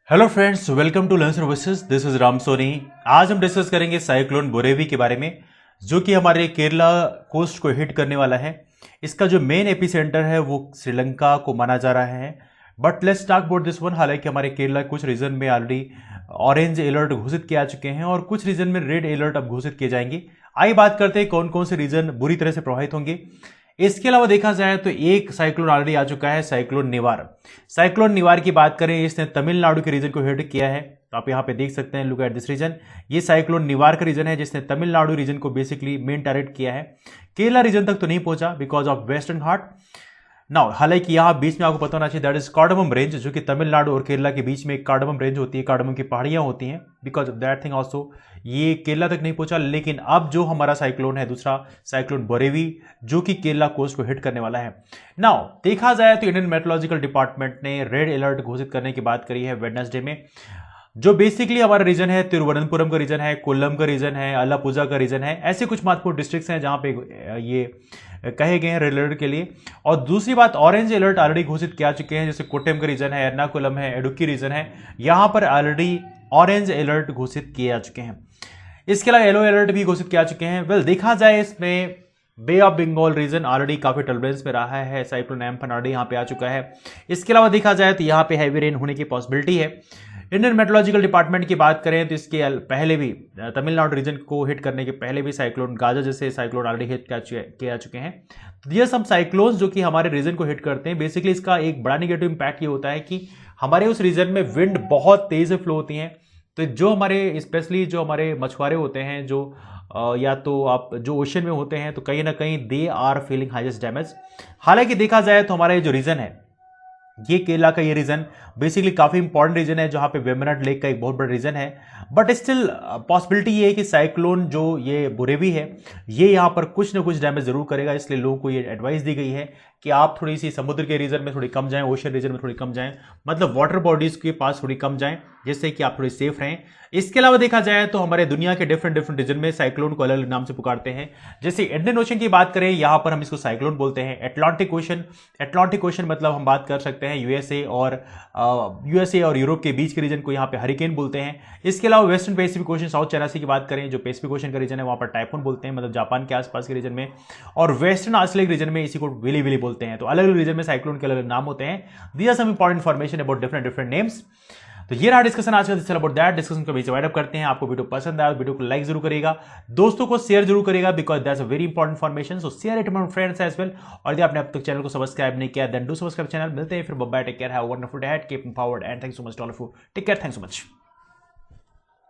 Hello friends, welcome to learn services. This is Ram Soni. आज हम discuss करेंगे साइक्लोन बुरेवी के बारे में, जो कि हमारे केरला कोस्ट को हिट करने वाला है। इसका जो मेन एपिसेंटर है वो श्रीलंका को माना जा रहा है। But let's talk about this one. हालांकि हमारे केरला कुछ रीजन में ऑलरेडी ऑरेंज अलर्ट घोषित किए जा चुके हैं और कुछ रीजन में रेड अलर्ट अब घोषित किए जाएंगे। आइए बात करते हैं कौन कौन से रीजन बुरी तरह से प्रभावित होंगे। इसके अलावा देखा जाए तो एक साइक्लोन ऑलरेडी आ चुका है, साइक्लोन निवार। साइक्लोन निवार की बात करें, इसने तमिलनाडु के रीजन को हिट किया है। तो आप यहां पे देख सकते हैं, लुक एट दिस रीजन। ये साइक्लोन निवार का रीजन है जिसने तमिलनाडु रीजन को बेसिकली मेन टारगेट किया है। केरला रीजन तक तो नहीं पहुंचा because of western Ghat. Now हालांकि यहाँ बीच में आपको पता होना चाहिए दैट इज कार्डमम रेंज, जो कि तमिलनाडु और केरला के बीच में एक कार्डमम रेंज होती है, कार्डमम की पहाड़ियां होती हैं। Because of that thing also ये केरला तक नहीं पहुंचा। लेकिन अब जो हमारा साइक्लोन है दूसरा, साइक्लोन बुरेवी, जो कि केरला कोस्ट को हिट करने वाला है। नाउ देखा जाए तो इंडियन मेट्रोलॉजिकल डिपार्टमेंट ने रेड अलर्ट घोषित करने की बात करी है वेडनेसडे में। जो बेसिकली हमारा रीजन है, तिरुवनंतपुरम का रीजन है, कोल्लम का रीजन है, अलापुजा का रीजन है। ऐसे कुछ महत्वपूर्ण डिस्ट्रिक्ट्स हैं जहां पे ये कहे गए हैं रेड अलर्ट के लिए। और दूसरी बात, ऑरेंज अलर्ट ऑलरेडी घोषित किया चुके हैं, जैसे कोट्टयम का रीजन है, एर्नाकुलम है, इडुक्की रीजन है। यहां पर ऑलरेडी ऑरेंज अलर्ट घोषित किए जा चुके हैं। इसके अलावा येलो अलर्ट भी घोषित किया चुके हैं। वेल देखा जाए इसमें बे ऑफ बंगाल रीजन ऑलरेडी काफी टर्बुलेंस में रहा है, साइक्लोन एम्फन ऑलरेडी यहां पे आ चुका है। इसके अलावा देखा जाए तो यहां पे हैवी रेन होने की पॉसिबिलिटी है। इंडियन मेट्रोलॉजिकल डिपार्टमेंट की बात करें तो इसके पहले भी तमिलनाडु रीजन को हिट करने के पहले भी साइक्लोन गाजा जैसे साइक्लोन ऑलरेडी हिट किए जा चुके हैं। तो ये सब साइक्लोन्स जो कि हमारे रीजन को हिट करते हैं, बेसिकली इसका एक बड़ा नेगेटिव इंपैक्ट ये होता है कि हमारे उस रीजन में विंड बहुत तेज से फ्लो होती हैं। तो जो हमारे स्पेशली जो हमारे मछुआरे होते हैं, जो या तो आप जो ओशन में होते हैं, तो कहीं ना कहीं they are feeling highest damage. हालांकि देखा जाए तो हमारा ये जो रीजन है, ये केरला का ये रीजन बेसिकली काफी इंपॉर्टेंट रीजन है, जहां पे वेम्बनाड लेक का एक बहुत बड़ा रीजन है। बट स्टिल पॉसिबिलिटी ये है कि साइक्लोन जो ये बुरेवी है, ये यहां पर कुछ ना कुछ डैमेज जरूर करेगा। इसलिए लोगों को ये एडवाइस दी गई है कि आप थोड़ी सी समुद्र के रीजन में थोड़ी कम जाएं, ओशन रीजन में थोड़ी कम जाएं, मतलब वाटर बॉडीज के पास थोड़ी कम जाएं, जिससे कि आप थोड़ी सेफ रहें। इसके अलावा देखा जाए तो हमारे दुनिया के डिफरेंट डिफरेंट रीजन में साइक्लोन को अलग अलग नाम से पुकारते हैं। जैसे इंडियन ओशन की बात करें, यहां पर हम इसको साइक्लोन बोलते हैं। एटलांटिक ओशन, एटलांटिक ओशन मतलब हम बात कर सकते हैं यूएसए और यूरोप के बीच के रीजन को यहाँ पे हरिकेन बोलते हैं। इसके अलावा western Pacific Ocean, South China Sea की बात करें, जो पैसिफिक ओशन का रीजन है, वहां पर टाइफून बोलते हैं, मतलब जापान के आसपास के रीजन में। और वेस्टर्न ऑस्ट्रेलिया रीजन में इसी को विली विली बोलते हैं। तो अलग अलग रीजन में साइक्लोन के अलग अलग नाम होते हैं। This are some important information about different different names. तो ये रहा डिस्कशन आज का। अबाउट दैट डिस्कशन को वाइड अप करते हैं। आपको वीडियो पसंद आया, वीडियो को लाइक जरूर करेगा, दोस्तों को शेयर जरूर करेगा, because that's a very important information. So share it my friends as well. और यदि आपने अब तक चैनल को सब्सक्राइब नहीं किया, देन डू सब्सक्राइब चैनल। मिलते हैं फिर, bye, take care, have a wonderful day, keep forward and thanks so much to all of you. Take care, thanks so much.